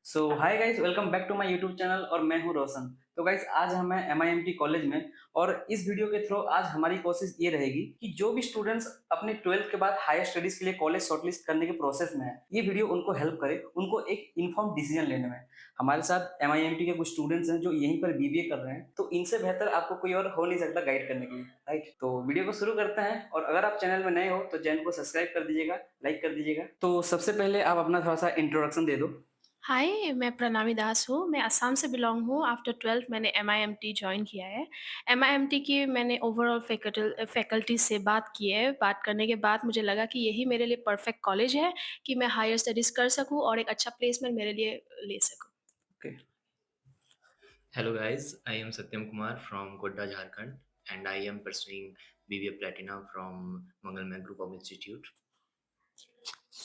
So hi guys, welcome back to my YouTube channel और मैं हूं रोशन। तो गाइस, आज हम हैं एमआईएमटी कॉलेज में और इस वीडियो के थ्रू आज हमारी कोशिश ये रहेगी कि जो भी स्टूडेंट्स अपने 12th के बाद हायर स्टडीज के लिए कॉलेज शॉर्टलिस्ट करने के प्रोसेस में है, ये वीडियो उनको हेल्प करे, उनको एक इन्फॉर्म डिसीजन लेने में। हमारे साथ एमआईएमटी के कुछ स्टूडेंट्स हैं जो यहीं पर बीबीए कर रहे हैं, तो इनसे बेहतर आपको कोई और हो नहीं सकता गाइड करने के लिए, राइट? तो वीडियो को शुरू करते हैं और अगर आप चैनल में नए हो तो चैनल को सब्सक्राइब कर दीजिएगा, लाइक कर दीजिएगा। तो सबसे पहले आप अपना थोड़ा सा इंट्रोडक्शन दे दो। हाय, मैं प्रणामी दास हूँ। मैं असम से बिलॉन्ग हूँ। आफ्टर 12th मैंने एमआईएमटी जॉइन किया है। एमआईएमटी की मैंने ओवरऑल फैकल्टी से बात की है। बात करने के बाद मुझे लगा कि यही मेरे लिए परफेक्ट कॉलेज है कि मैं हायर स्टडीज़ कर सकूँ और एक अच्छा प्लेसमेंट मेरे लिए ले सकूँ। Okay. Hello guys, I am Satyam Kumar from Godda, Jharkhand, and I am pursuing BBA Platinum from Mangalmay Group of Institute.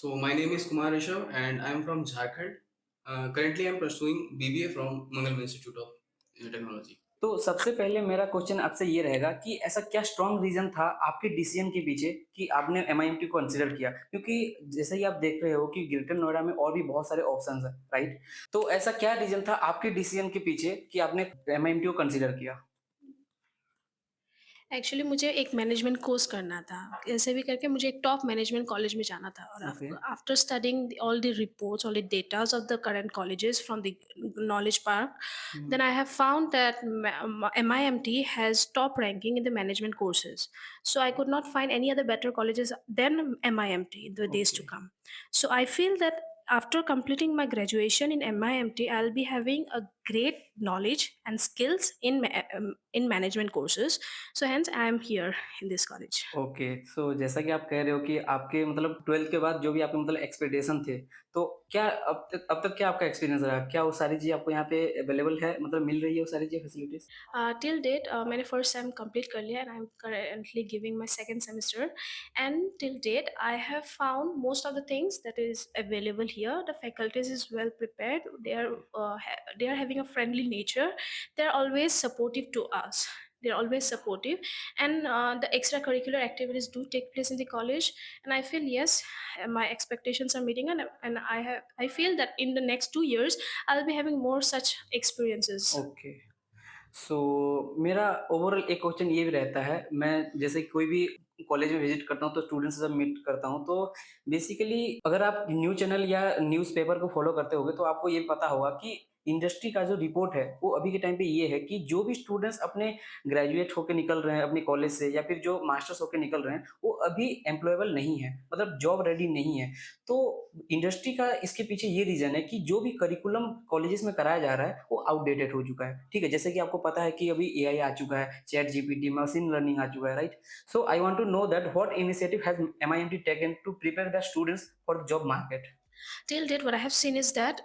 So my name is Kumar Rishabh and I am from Jharkhand. Currently I am pursuing BBA from Mangalm Institute of Technology. तो सबसे पहले मेरा question आपसे ये रहेगा कि ऐसा क्या स्ट्रॉन्ग रीजन था आपके डिसीजन के पीछे कि आपने एमआईएमटी को कंसीडर किया? क्योंकि जैसे ही आप देख रहे हो कि ग्रेटर नोएडा में और भी बहुत सारे ऑप्शंस हैं, राइट? तो ऐसा क्या रीजन था आपके डिसीजन के पीछे कि आपने एमआईएमटी को कंसीडर किया? एक्चुअली मुझे एक मैनेजमेंट कोर्स करना था। कैसे भी करके मुझे एक टॉप मैनेजमेंट कॉलेज में जाना था और okay. After studying all the reports, all the datas of the current colleges from the knowledge park, then I have found that MIMT has top ranking in the management courses. So I could not find any other better colleges than MIMT in the days okay. to come. So I feel that after completing my graduation in MIMT, I'll be having a great knowledge and skills in management courses. So hence I am here in this college. Okay. So जैसा कि आप कह रहे हो कि आपके मतलब 12th के बाद जो भी आपके मतलब एक्सपेक्टेशन थे, तो क्या अब तक क्या आपका एक्सपीरियंस रहा? क्या वो सारी चीज़ें आपको यहाँ पे अवेलेबल है, मतलब मिल रही है वो सारी चीज़ें, फैसिलिटीज़? Till date, मैंने फर्स्ट सेम कंप्लीट कर लिया and I am currently giving my second semester and till date I have found most of the things that is available here. The faculties is well prepared. They are having a friendly nature. They are always supportive to us. They're always supportive, and the extracurricular activities do take place in the college. And I feel yes, my expectations are meeting, and I feel that in the next 2 years I'll be having more such experiences. Okay. So मेरा overall एक question ये भी रहता है, मैं जैसे कोई भी कॉलेज में विजिट करता हूँ तो स्टूडेंट्स से जब मीट करता हूँ, तो बेसिकली अगर आप न्यूज़ चैनल या न्यूज़पेपर को फॉलो करते होगे तो आपको ये पता होगा कि इंडस्ट्री का जो रिपोर्ट है वो अभी के टाइम पे ये है कि जो भी स्टूडेंट्स अपने ग्रेजुएट होकर निकल रहे हैं अपने कॉलेज से या फिर जो मास्टर्स होकर निकल रहे हैं वो अभी एम्प्लॉयबल नहीं है, मतलब जॉब रेडी नहीं है। तो इंडस्ट्री का इसके पीछे ये रीज़न है कि जो भी करिकुलम कॉलेजेस में कराया जा रहा है, वो आउटडेटेड हो चुका है, ठीक है? जैसे कि आपको पता है कि अभी एआई आ चुका है, चैट जीपीटी, मशीन लर्निंग आ चुका है, right? So I want to know that what initiative has MIMT taken to prepare the students for job market? Till date, what I have seen is that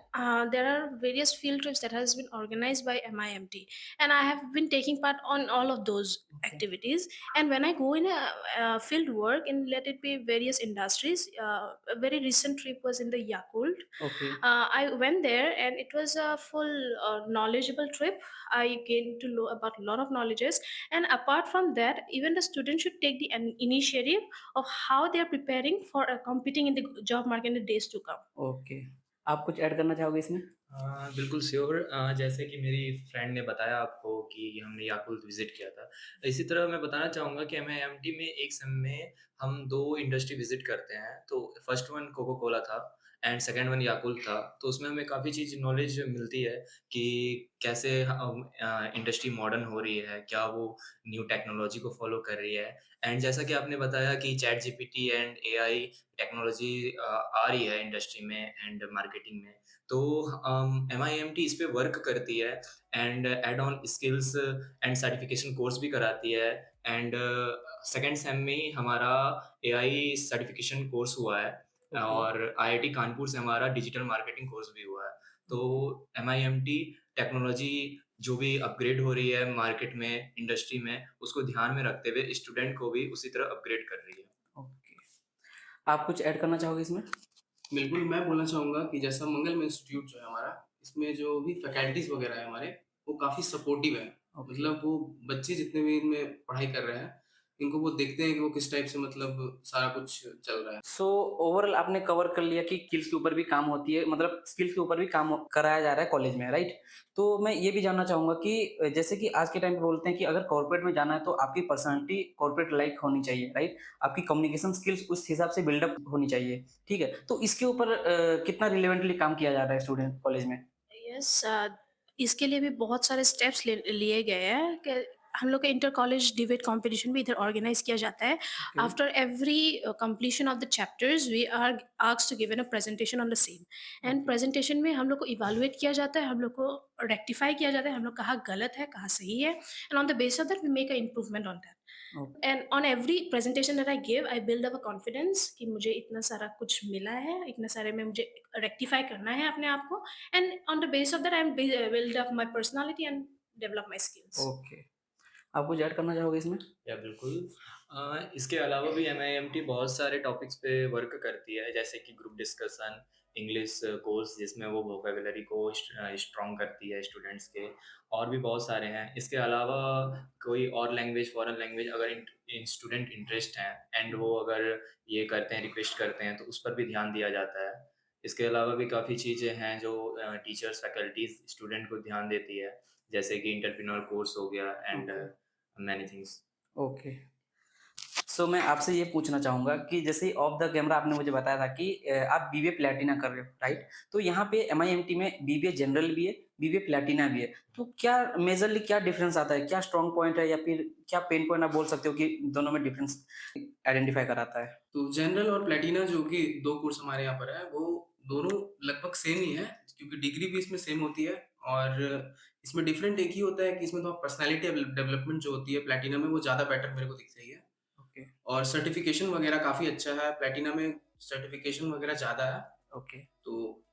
there are various field trips that has been organized by MIMT, and I have been taking part on all of those Okay. activities. And when I go in a field work in, let it be various industries, a very recent trip was in the Yakult. Okay. I went there, and it was a full knowledgeable trip. I gained to know about a lot of knowledges, and apart from that, even the students should take the initiative of how they are preparing for competing in the job market in the days to come. Okay. आप कुछ add करना चाहोगे इसमें? बिल्कुल sure. जैसे कि मेरी friend ने बताया आपको कि हमने याकुल्त विज़िट किया था। इसी तरह मैं बताना चाहूँगा कि एमआईएमटी में एक सेम में हम 2 इंडस्ट्री विज़िट करते हैं। तो फर्स्ट वन कोका कोला था एंड सेकंड वन याकुल्त था। तो उसमें हमें काफ़ी चीज़ नॉलेज मिलती है कि कैसे इंडस्ट्री मॉडर्न हो रही है, क्या वो न्यू टेक्नोलॉजी को फ़ॉलो कर रही है। एंड जैसा कि आपने बताया कि chat GPT and AI technology आ रही है इंडस्ट्री में एंड मार्केटिंग में। तो एमआईएमटी इस पे वर्क करती है and add on skills and certification course भी कराती है एंड सेकंड सेम में ही हमारा एआई सर्टिफिकेशन कोर्स हुआ है ओके। और आईआईटी कानपुर से हमारा डिजिटल मार्केटिंग कोर्स भी हुआ है। तो ओके। एमआईएमटी टेक्नोलॉजी जो भी अपग्रेड हो रही है मार्केट में, इंडस्ट्री में, उसको ध्यान में रखते हुए स्टूडेंट को भी उसी तरह अपग्रेड कर रही है। ओके। आप कुछ ऐड करना चाहोगे इसमें? बिल्कुल मैं बोलना चाहूँगा कि जैसा मंगलम इंस्टीट्यूट जो है हमारा, इसमें जो भी फैकल्टीज़ वगैरह है हमारे, वो काफ़ी सपोर्टिव है। ओके। मतलब वो बच्चे जितने भी इनमें पढ़ाई कर रहे हैं, इनको वो देखते हैं कि वो किस टाइप से मतलब सारा कुछ चल रहा है। सो ओवरऑल आपने कवर कर लिया कि स्किल्स के ऊपर भी काम होती है, मतलब स्किल्स के ऊपर भी काम कराया जा रहा है कॉलेज में, राइट? तो मैं ये भी जानना चाहूँगा कि जैसे कि आज के टाइम पे बोलते हैं कि अगर कॉर्पोरेट में जाना है तो आपकी पर्सनैलिटी कॉर्पोरेट लाइक होनी चाहिए, राइट? आपकी कम्युनिकेशन स्किल्स उस हिसाब से बिल्डअप होनी चाहिए, ठीक है? तो इसके ऊपर कितना रिलेवेंटली काम किया जा रहा है स्टूडेंट कॉलेज में? यस, इसके लिए भी बहुत सारे स्टेप्स लिए गए हैं कि हम लोग का इंटर कॉलेज डिबेट कंपटीशन भी इधर ऑर्गेनाइज किया जाता है। Okay, after every completion of the chapters we are asked to give an a presentation on the same, and okay, presentation में हम लोग को इवैल्यूएट किया जाता है, हम लोग को रेक्टिफाई किया जाता है, हम लोग कहाँ गलत है कहाँ सही है, and on the base of that we make a improvement on that. Okay, and on every presentation that I give I build up a confidence कि मुझे इतना सारा कुछ मिला है, इतने सारे में मुझे रेक्टिफाई करना है अपने आप को, and on the base of that I am build up my personality and develop my skills. Okay. आप कुछ ऐड करना चाहोगे इसमें? या बिल्कुल। इसके अलावा भी एमआईएमटी बहुत सारे टॉपिक्स पे वर्क करती है, जैसे कि ग्रुप डिस्कशन, इंग्लिश कोर्स जिसमें वो वोकेबलरी को स्ट्रॉन्ग करती है स्टूडेंट्स के, और भी बहुत सारे हैं। इसके अलावा कोई और लैंग्वेज, फॉरेन लैंग्वेज अगर स्टूडेंट इंटरेस्ट हैं एंड वो अगर ये करते हैं, रिक्वेस्ट करते हैं, तो उस पर भी ध्यान दिया जाता है। इसके अलावा भी काफ़ी चीज़ें हैं जो टीचर्स, फैकल्टीज़ स्टूडेंट को ध्यान देती है, जैसे कि एंटरप्रेन्योर कोर्स हो गया and okay, many things. Okay. So मैं आपसे ये पूछना चाहूँगा कि जैसे ऑफ द कैमरा आपने मुझे बताया था कि आप बीबीए प्लैटिना कर रहे हो, राइट? तो यहाँ पे एमआईएमटी में बीबीए जनरल भी है, बीबीए प्लैटिना भी है। तो क्या मेजरली क्या डिफरेंस आता है? क्या स्ट्रॉन्ग पॉइंट है या फिर क्या पेन पॉइंट आप बोल सकते हो कि दोनों में डिफरेंस आइडेंटिफाई कराता है? तो जनरल और प्लैटिना जो कि 2 कोर्स हमारे यहाँ पर है, वो दोनों लगभग सेम ही है, क्योंकि डिग्री भी इसमें सेम होती है और इसमें डिफरेंट एक ही होता है कि इसमें तो पर्सनैलिटी डेवलपमेंट जो होती है प्लैटिना में वो ज़्यादा बेटर मेरे को दिख रही है। ओके, और सर्टिफ़िकेशन वगैरह काफ़ी अच्छा है, प्लैटिना में सर्टिफ़िकेशन वगैरह ज़्यादा है, ओके, तो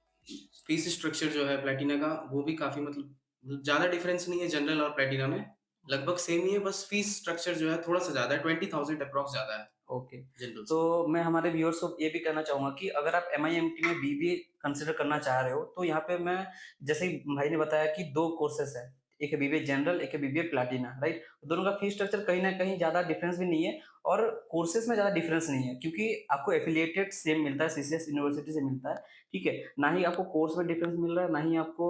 फ़ीस स्ट्रक्चर जो है प्लैटिना का वो भी काफ़ी मतलब ज़्यादा डिफ़रेंस नहीं है जनरल और प्लैटिना में, लगभग सेम ही है, बस फ़ीस स्ट्रक्चर जो है थोड़ा-सा ज़्यादा है, 20,000 अप्रॉक्स ज़्यादा है ओके। जनरल तो से। मैं हमारे व्यूअर्स को ये भी कहना चाहूँगा कि अगर आप एमआईएमटी में बीबीए कंसीडर करना चाह रहे हो, तो यहाँ पे मैं जैसे ही भाई ने बताया कि 2 कोर्सेज़ हैं। एक है बीबीए जनरल, एक है बीबीए प्लैटिना, राइट? दोनों का फीस स्ट्रक्चर कहीं न कहीं ज़्यादा डिफरेंस भी नहीं है और कोर्सेज़ में ज़्यादा डिफरेंस नहीं है क्योंकि आपको एफिलिएटेड सेम मिलता है, सीसीएस यूनिवर्सिटी से मिलता है, ठीक है? ना ही आपको कोर्स में डिफरेंस मिल रहा है, ना ही आपको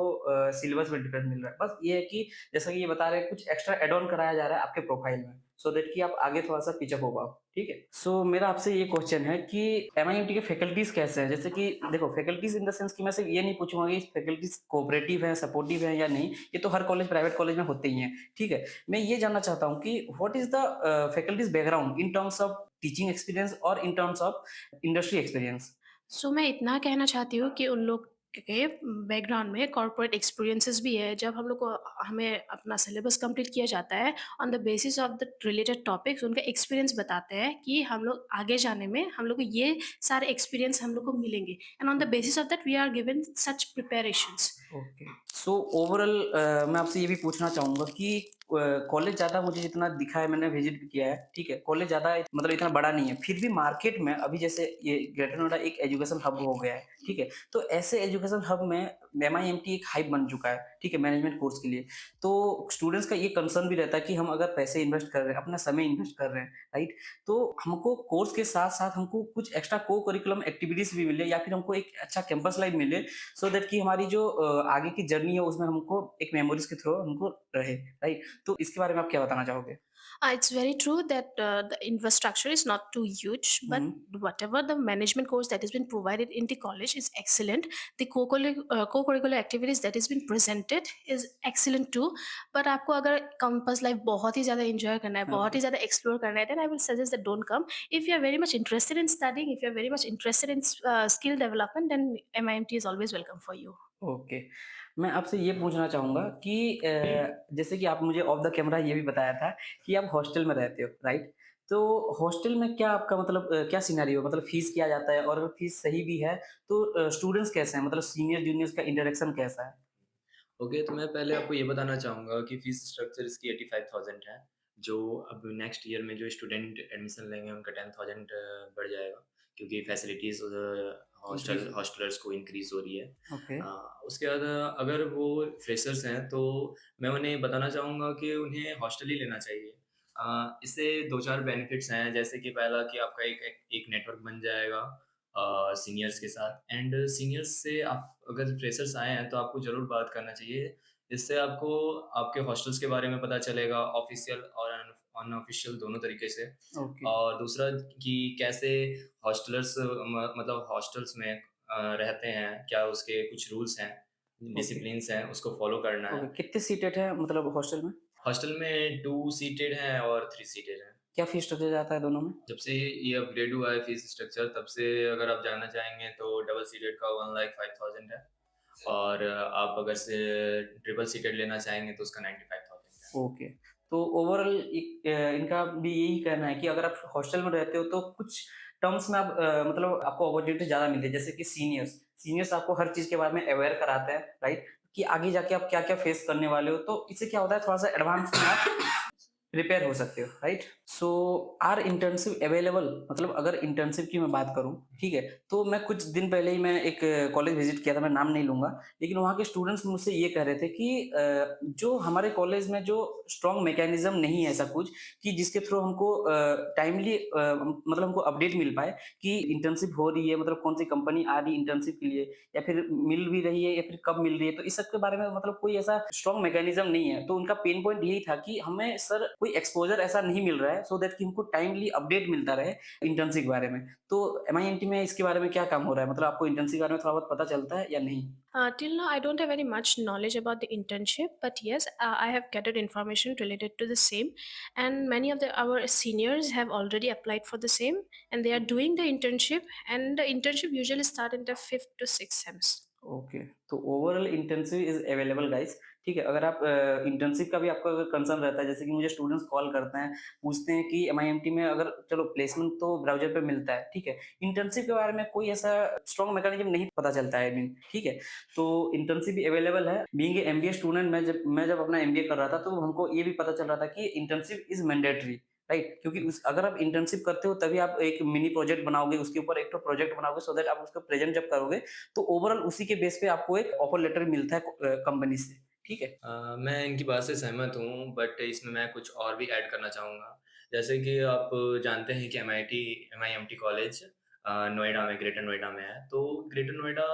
सिलेबस में डिफरेंस मिल रहा है। बस ये है कि जैसा कि ये बता रहे हैं कुछ एक्स्ट्रा ऐड ऑन कराया जा रहा है आपके प्रोफाइल में, सो दैट कि आप आगे थोड़ा-सा पिच अप हो पाओ, ठीक है? सो मेरा आपसे ये क्वेश्चन है कि एमआईएमटी के फैकल्टीज़ कैसे हैं? जैसे कि देखो फैकल्टीज़ इन द सेंस कि मैं सिर्फ ये नहीं पूछूँगा कि फैकल्टीज़ कोऑपरेटिव हैं, सपोर्टिव हैं या नहीं, ये तो हर कॉलेज प्राइवेट कॉलेज में होते ही हैं, ठीक है? मैं ये जानना चाहता हूँ कि what is the faculties background in terms of teaching experience और in terms of industry experience? So मैं इतना कहना चाहती हूँ कि उन लोग के बैकग्राउंड में कॉर्पोरेट एक्सपीरियंसेस भी है। जब हम लोग को हमें अपना सिलेबस कंप्लीट किया जाता है, on the basis of the related topics उनका एक्सपीरियंस बताते हैं कि हम लोग आगे जाने में हम लोग को ये सारे एक्सपीरियंस हम लोग को मिलेंगे, and on the basis of that we are given such preparations. Okay. So overall मैं आपसे ये भी पूछना चाहूँगा कि कॉलेज ज़्यादा मुझे जितना दिखा है मैंने विज़िट भी किया है, ठीक है? कॉलेज ज़्यादा मतलब इतना बड़ा नहीं है, फिर भी मार्केट में अभी जैसे ये ग्रेटर नोएडा एक एजुकेशन हब हो गया है, ठीक है? तो ऐसे एजुकेशन हब में एमआईएमटी एक हाइप बन चुका है, ठीक है? मैनेजमेंट कोर्स के लिए। तो स्टूडेंट्स का ये कंसर्न भी रहता है कि हम अगर पैसे इन्वेस्ट कर रहे हैं, अपना समय इन्वेस्ट कर रहे हैं, राइट? तो हमको कोर्स के साथ-साथ हमको कुछ एक्स्ट्रा को-करिकुलम एक्टिविटीज़ भी मिले या फिर हमको एक अच्छा कैंपस लाइफ मिले सो दैट कि हमारी जो आगे की जर्नी है उसमें हमको एक मेमोरीज के थ्रू हमको रहे, राइट? तो इसके बारे में आप क्या बताना चाहोगे? It's very true that the infrastructure is not too huge, but hmm, whatever the management course that has been provided in the college is excellent. The co-curricular activities that has been presented is excellent too. But आपको अगर campus life बहुत ही ज़्यादा enjoy करना है, बहुत okay, ही ज़्यादा explore करना है, then I will suggest that don't come. If you are very much interested in studying, if you are very much interested in skill development, then MIMT is always welcome for you. Okay. मैं आपसे ये पूछना चाहूँगा कि जैसे कि आप मुझे ऑफ द कैमरा ये भी बताया था कि आप हॉस्टल में रहते हो, राइट? तो हॉस्टल में क्या आपका मतलब क्या सिनेरियो मतलब फ़ीस क्या जाता है और अगर फ़ीस सही भी है तो स्टूडेंट्स कैसे हैं? मतलब सीनियर जूनियर्स का इंटरेक्शन कैसा है? ओके, तो मैं पहले आपको ये बताना चाहूँगा कि फ़ीस स्ट्रक्चर इसकी 85,000 है, जो अब नेक्स्ट ईयर में जो स्टूडेंट एडमिशन लेंगे उनका 10,000 बढ़ जाएगा, क्योंकि फैसिलिटीज़ इंक्रीज़ हॉस्टलर्स को इंक्रीज़ हो रही है। ओके, उसके बाद अगर वो फ्रेशर्स हैं तो मैं उन्हें बताना चाहूँगा कि उन्हें हॉस्टल ही लेना चाहिए। इससे 2-4 बेनिफिट्स हैं, जैसे कि पहला कि आपका एक एक एक नेटवर्क बन जाएगा सीनियर्स के साथ, एंड सीनियर्स से आप अगर फ्रेशर्स आए हैं, तो आपको ज़रूर बात करना चाहिए। इससे आपको आपके हॉस्टल्स के बारे में पता चलेगा, ऑफ़िशियल और अनऑफ़िशियल दोनों तरीके से। ओके, और दूसरा कि कैसे हॉस्टलर्स मतलब हॉस्टल्स में रहते हैं, क्या उसके कुछ रूल्स हैं, ओके, डिसिप्लिन्स हैं, उसको फ़ॉलो करना है। ओके। कितने सीटेड है मतलब हॉस्टल में? हॉस्टल में 2 सीटेड हैं और 3 सीटेड हैं। क्या फीस स्ट्रक्चर जाता है दोनों में? जब से ये अपग्रेड हुआ है फीस स्ट्रक्चर, तब से अगर आप जानना चाहेंगे तो डबल सीटेड का 1,05,000 है, और आप अगर से ट्रिपल सीटेड लेना चाहेंगे तो उसका 95,000 है। ओके। तो ओवरऑल इनका भी यही कहना है कि अगर आप हॉस्टल में रहते हो तो कुछ टर्म्स में आप मतलब आपको अपॉर्च्युनिटी ज़्यादा मिलती है। जैसे कि सीनियर्स आपको हर चीज़ के बारे में अवेयर कराते हैं, राइट? कि आगे जाके आप क्या-क्या फेस करने वाले हो। तो इससे क्या होता है थोड़ा-सा एडवांस में आप प्रिपेयर हो सकते हो, right? So are internship available मतलब अगर इंटर्नशिप की मैं बात करूँ, ठीक है? तो मैं कुछ दिन पहले ही मैं एक कॉलेज विज़िट किया था, मैं नाम नहीं लूँगा, लेकिन वहाँ के स्टूडेंट्स मुझसे ये कह रहे थे कि जो हमारे कॉलेज में जो स्ट्रॉन्ग मैकेनिज़्म नहीं है ऐसा कुछ कि जिसके थ्रू हमको टाइमली मतलब हमको अपडेट मिल पाए कि इंटर्नशिप हो रही है, मतलब कौन-सी कंपनी आ रही है इंटर्नशिप के लिए या फिर मिल भी रही है या फिर कब मिल रही है। तो इस सब के बारे में मतलब कोई ऐसा स्ट्रॉन्ग मैकेनिज़्म नहीं है। तो उनका पेन पॉइंट यही था कि हमें सर कोई एक्सपोज़र ऐसा नहीं मिल रहा है सो दैट कि हमको टाइमली अपडेट मिलता रहे इंटर्नशिप के बारे में। तो एमआईएनटी में इसके बारे में क्या काम हो रहा है? मतलब आपको इंटर्नशिप के बारे में थोड़ा बहुत पता चलता है या नहीं? Till now, I don't have any much knowledge about the internship, but yes, I have gathered information related to the same, and many of our seniors have already applied for the same, and they are doing the internship, and the internship usually start in the fifth to sixth semester. Okay, तो overall intensive is available guys, ठीक है? अगर आप internship का भी आपका अगर concern रहता है, जैसे कि मुझे स्टूडेंट्स कॉल करते हैं, पूछते हैं कि एमआईएमटी में अगर चलो प्लेसमेंट तो ब्राउज़र पे मिलता है, ठीक है? इंटर्नशिप के बारे में कोई ऐसा स्ट्रॉन्ग मैकेनिज़्म नहीं पता चलता है आई मीन, ठीक है? तो इंटर्नशिप भी अवेलेबल है। बीइंग ए एमबीए स्टूडेंट मैं जब अपना एमबीए कर रहा था, तो हमको ये भी पता चल रहा था कि इंटर्नशिप इज़ मैंडेटरी, राइट? क्योंकि उस अगर आप इंटर्नशिप करते हो तभी आप एक मिनी प्रोजेक्ट बनाओगे, उसके ऊपर एक तो प्रोजेक्ट बनाओगे सो दैट आप उसको प्रेज़ेंट जब करोगे तो ओवरऑल उसी के बेस पे आपको एक ऑफर लेटर मिलता है कंपनी से, ठीक है? मैं इनकी बात से सहमत हूँ, बट इसमें मैं कुछ और भी ऐड करना चाहूँगा। जैसे कि आप जानते हैं कि एमआईएमटी कॉलेज नोएडा में, ग्रेटर नोएडा में है। तो ग्रेटर नोएडा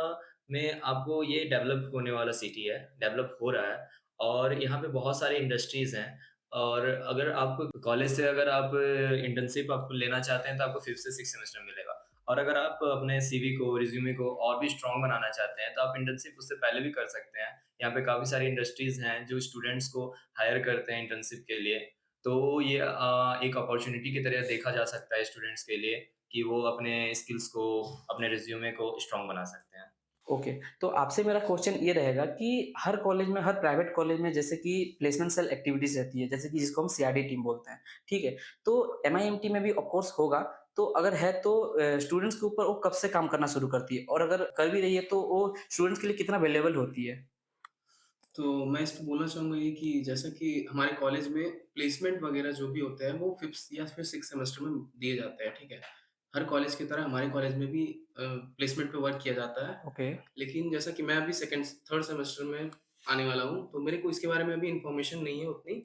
में आपको ये डेवलप होने वाला सिटी है, डेवलप हो रहा है, और यहाँ पे बहुत सारी इंडस्ट्रीज़ हैं। और अगर आप कॉलेज से अगर आप इंटर्नशिप आप लेना चाहते हैं, तो आपको 5th से 6th सेमेस्टर मिलेगा। और अगर आप अपने सीवी को, रिज़्यूमे को और भी स्ट्रॉन्ग बनाना चाहते हैं, तो आप इंटर्नशिप उससे पहले भी कर सकते हैं। यहाँ पे काफ़ी सारी इंडस्ट्रीज़ हैं जो स्टूडेंट्स को हायर करते हैं इंटर्नशिप के लिए। तो ये एक अपॉर्च्युनिटी की तरह देखा जा सकता है स्टूडेंट्स के लिए कि वो अपने स्किल्स को, अपने रिज़्यूमे को स्ट्रॉन्ग बना सकते हैं। ओके, तो आपसे मेरा क्वेश्चन ये रहेगा कि हर कॉलेज में, हर प्राइवेट कॉलेज में जैसे कि प्लेसमेंट सेल एक्टिविटीज़ रहती है, जैसे कि जिसको हम सीआरडी टीम बोलते हैं, ठीक है? तो एमआईएमटी में भी ऑफ कोर्स होगा, तो अगर है तो स्टूडेंट्स के ऊपर वो कब से काम करना शुरू करती है? और अगर कर भी रही है तो वो स्टूडेंट्स के लिए कितना वैल्यूएबल होती है? तो मैं इस पे बोलना चाहूँगा ये कि जैसा कि हमारे कॉलेज में प्लेसमेंट वगैरह जो भी होता है, वो 5th या फिर 6th सेमेस्टर में दिए जाते हैं, ठीक है? हर कॉलेज की तरह हमारे कॉलेज में भी प्लेसमेंट पे वर्क किया जाता है। ओके, लेकिन जैसा कि मैं अभी 3rd सेमेस्टर में आने वाला हूँ, तो मेरे को इसके बारे में अभी इन्फॉर्मेशन नहीं है उतनी।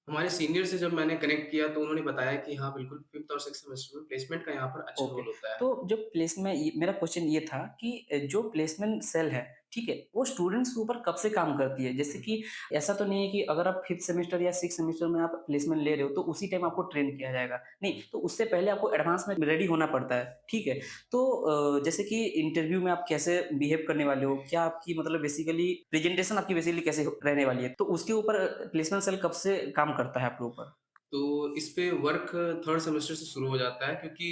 हमारे सीनियर से जब मैंने कनेक्ट किया तो उन्होंने बताया कि हाँ, बिल्कुल 5th और 6th सेमेस्टर में प्लेसमेंट का यहाँ पर अच्छा ओके। रोल होता है। तो जो प्लेसमेंट ये मेरा क्वेश्चन ये था कि जो प्लेसमेंट सेल है, ठीक है? वो स्टूडेंट्स के ऊपर कब से काम करती है? जैसे कि ऐसा तो नहीं है कि अगर आप 5th सेमेस्टर या 6th सेमेस्टर में आप प्लेसमेंट ले रहे हो, तो उसी टाइम आपको ट्रेन किया जाएगा। नहीं, तो उससे पहले आपको एडवांस में रेडी होना पड़ता है, ठीक है? तो जैसे कि इंटरव्यू में आप कैसे बिहेव करने वाले हो? क्या आपकी मतलब बेसिकली प्रेजेंटेशन आपकी बेसिकली कैसे रहने वाली है? तो उसके ऊपर प्लेसमेंट सेल कब से काम करता है आपके ऊपर? तो इस पे वर्क 3rd सेमेस्टर से शुरू हो जाता है क्योंकि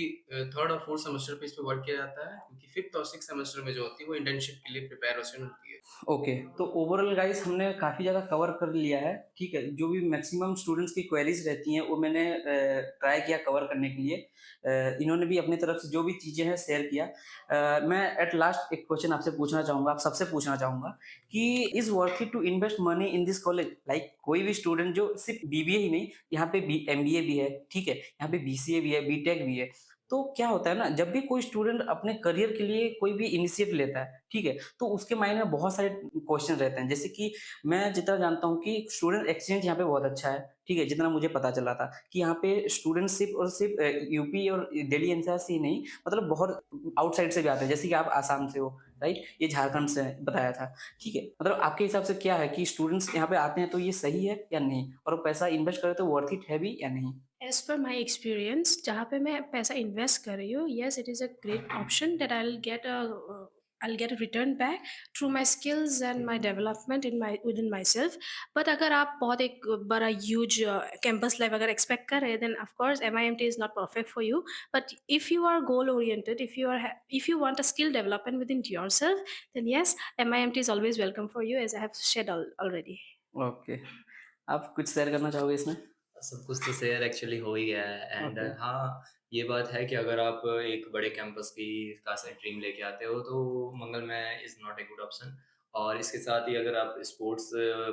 3rd और 4th सेमेस्टर पे इस पे वर्क किया जाता है क्योंकि 5th और 6th सेमेस्टर में जो होती है वो इंटर्नशिप के लिए प्रिपरेशन होती है। ओके, तो ओवरऑल गाइस हमने काफ़ी जगह कवर कर लिया है, ठीक है? जो भी मैक्सिमम स्टूडेंट्स की क्वेरीज़ रहती हैं, वो मैंने ट्राई किया कवर करने के लिए। इन्होंने भी अपनी तरफ से जो भी चीज़ें हैं शेयर किया। मैं एट लास्ट एक क्वेश्चन आपसे पूछना चाहूँगा, आप सबसे पूछना चाहूँगा कि is worth it to invest money in this college? Like कोई भी स्टूडेंट जो सिर्फ बीबीए ही नहीं, यहाँ पे बी एमबीए भी है, ठीक है? यहाँ पे बीसीए भी है, बीटेक भी है। तो क्या होता है ना, जब भी कोई स्टूडेंट अपने करियर के लिए कोई भी इनिशिएटिव लेता है, ठीक है? तो उसके माइंड में बहुत सारे क्वेश्चन रहते हैं। जैसे कि मैं जितना जानता हूँ कि स्टूडेंट एक्सचेंज यहाँ पे बहुत अच्छा है, ठीक है? जितना मुझे पता चला था कि यहाँ पे स्टूडेंट सिर्फ़ और सिर्फ़ यूपी और दिल्ली एनसीआर से ही नहीं, मतलब बहुत आउटसाइड से भी आते हैं। जैसे कि आप आसाम से हो, राइट? ये झारखंड से है, बताया था, ठीक है? मतलब आपके हिसाब से क्या है कि स्टूडेंट्स यहाँ पे आते हैं तो ये सही है या नहीं? और वो पैसा इन्वेस्ट करें तो वर्थ इट है भी या नहीं? एज़ पर माई एक्सपीरियंस जहाँ पे मैं पैसा इन्वेस्ट कर रही हूँ, yes it is a great option that I will get a return back through my skills and my development in my within myself. But अगर आप बहुत एक बड़ा ह्यूज कैंपस लाइफ अगर एक्सपेक्ट कर रहे हैं then of course MIMT is not perfect for you. But if you are goal oriented, if you want a skill development within yourself, then yes MIMT is always welcome for you as I have shared already. Okay. आप कुछ share करना चाहोगे इसमें? सब कुछ तो share actually हो ही गया है एंड ओके, हाँ, ये बात है कि अगर आप एक बड़े कैंपस की का से ड्रीम लेके आते हो तो मंगलमय is not a good option और इसके साथ ही अगर आप स्पोर्ट्स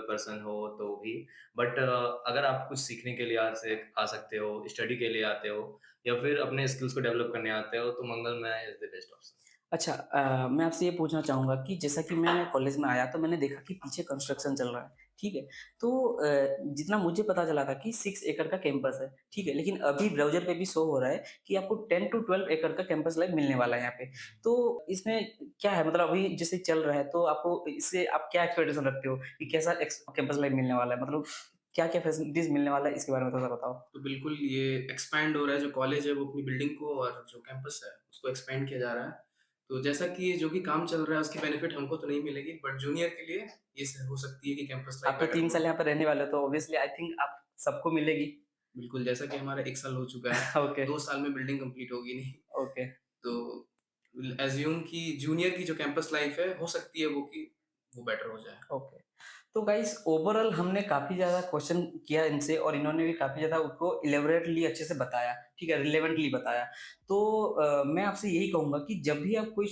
पर्सन हो तो भी बट अगर आप कुछ सीखने के लिए आ सकते हो, स्टडी के लिए आते हो या फिर अपने स्किल्स को डेवलप करने आते हो तो मंगलमय इज़ द बेस्ट ऑप्शन। अच्छा मैं आपसे ये पूछना चाहूँगा कि जैसा कि मैं कॉलेज में आया तो मैंने देखा कि पीछे कंस्ट्रक्शन चल रहा है, ठीक है? तो जितना मुझे पता चला था कि 6 एकड़ का कैंपस है, ठीक है? लेकिन अभी ब्राउज़र पे भी शो हो रहा है कि आपको 10 टू 12 एकड़ का कैंपस लाइफ मिलने वाला है यहाँ पे। तो इसमें क्या है, मतलब अभी जैसे चल रहा है तो आपको इससे आप क्या एक्सपेक्टेशन रखते हो कि कैसा कैंपस लाइफ मिलने वाला है? मतलब क्या-क्या फैसिलिटीज़ मिलने वाला है इसके बारे में थोड़ा बताओ? तो बिल्कुल ये एक्सपैंड हो रहा है, जो कॉलेज है वो अपनी बिल्डिंग को और जो कैंपस है उसको एक्सपैंड किया जा रहा है। तो जैसा कि जो भी काम चल रहा है उसकी बेनिफिट हमको तो नहीं मिलेगी, बट जूनियर के लिए ये हो सकती है कि कैंपस लाइफ आप तो बेटर 3 हो। साल यहाँ पे रहने वाले हो तो ऑब्वियसली आई थिंक आप सबको मिलेगी। बिल्कुल, जैसा कि हमारा 1 साल हो चुका है, ओके, 2 साल में बिल्डिंग कंप्लीट होगी नहीं। ओके। तो विल अज़्यूम कि जूनियर की जो कैंपस लाइफ है, हो सकती है वो कि वो बेटर हो जाए। ओके। तो गाइस ओवरऑल हमने काफ़ी ज़्यादा क्वेश्चन किया इनसे और इन्होंने भी काफ़ी ज़्यादा उसको इलैबोरेटली अच्छे से बताया, ठीक है? रिलेवेंटली बताया। तो मैं आपसे यही कहूँगा कि जब भी आप कोई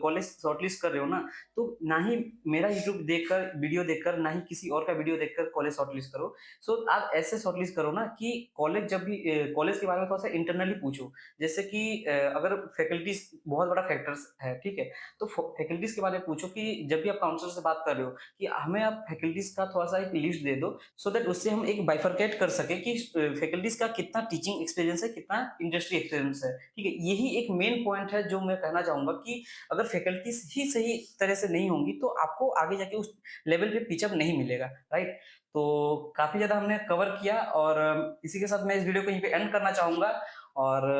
कॉलेज शॉर्टलिस्ट कर रहे हो ना, तो ना ही मेरा यूट्यूब देखकर, वीडियो देखकर, ना ही किसी और का वीडियो देखकर कॉलेज शॉर्टलिस्ट करो। सो आप ऐसे शॉर्टलिस्ट करो ना कि कॉलेज जब भी कॉलेज के बारे में थोड़ा-सा इंटरनली पूछो। जैसे कि अगर फैकल्टीज़ बहुत बड़ा फैक्टर्स है, ठीक है? तो फैकल्टीज़ के बारे में पूछो कि जब भी आप काउंसलर से बात कर रहे हो कि हमें आप फैकल्टीज़ का थोड़ा-सा एक लिस्ट दे दो, सो दैट उससे हम एक बाइफरकेट कर सकें कि फैकल्टीज़ का कितना टीचिंग एक्सपीरियंस है, कितना इंडस्ट्री एक्सपीरियंस है, ठीक है? यही एक मेन पॉइंट है जो मैं कहना चाहूँगा कि अगर फैकल्टीज़ ही सही तरह से नहीं होंगी, तो आपको आगे जाके उस लेवल पे पिच अप नहीं मिलेगा, राइट? तो काफ़ी ज़्यादा हमने कवर किया और इसी के साथ मैं इस वीडियो को यहीं पे एंड करना चाहूँगा और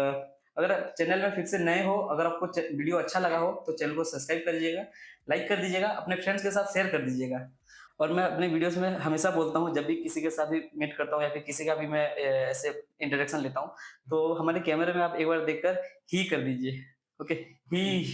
अगर चैनल में फिर से नए हो, अगर आपको वीडियो अच्छा लगा हो, तो चैनल को सब्सक्राइब कर दीजिएगा, लाइक कर दीजिएगा, अपने फ्रेंड्स के साथ शेयर कर दीजिएगा। और मैं अपने वीडियोज़ में हमेशा बोलता हूँ जब भी किसी के साथ भी मीट करता हूँ या फिर किसी का भी मैं ऐसे इंटरेक्शन लेता हूँ, तो हमारे कैमरे में आप एक बार देखकर ही कर दीजिए। ओके, ही।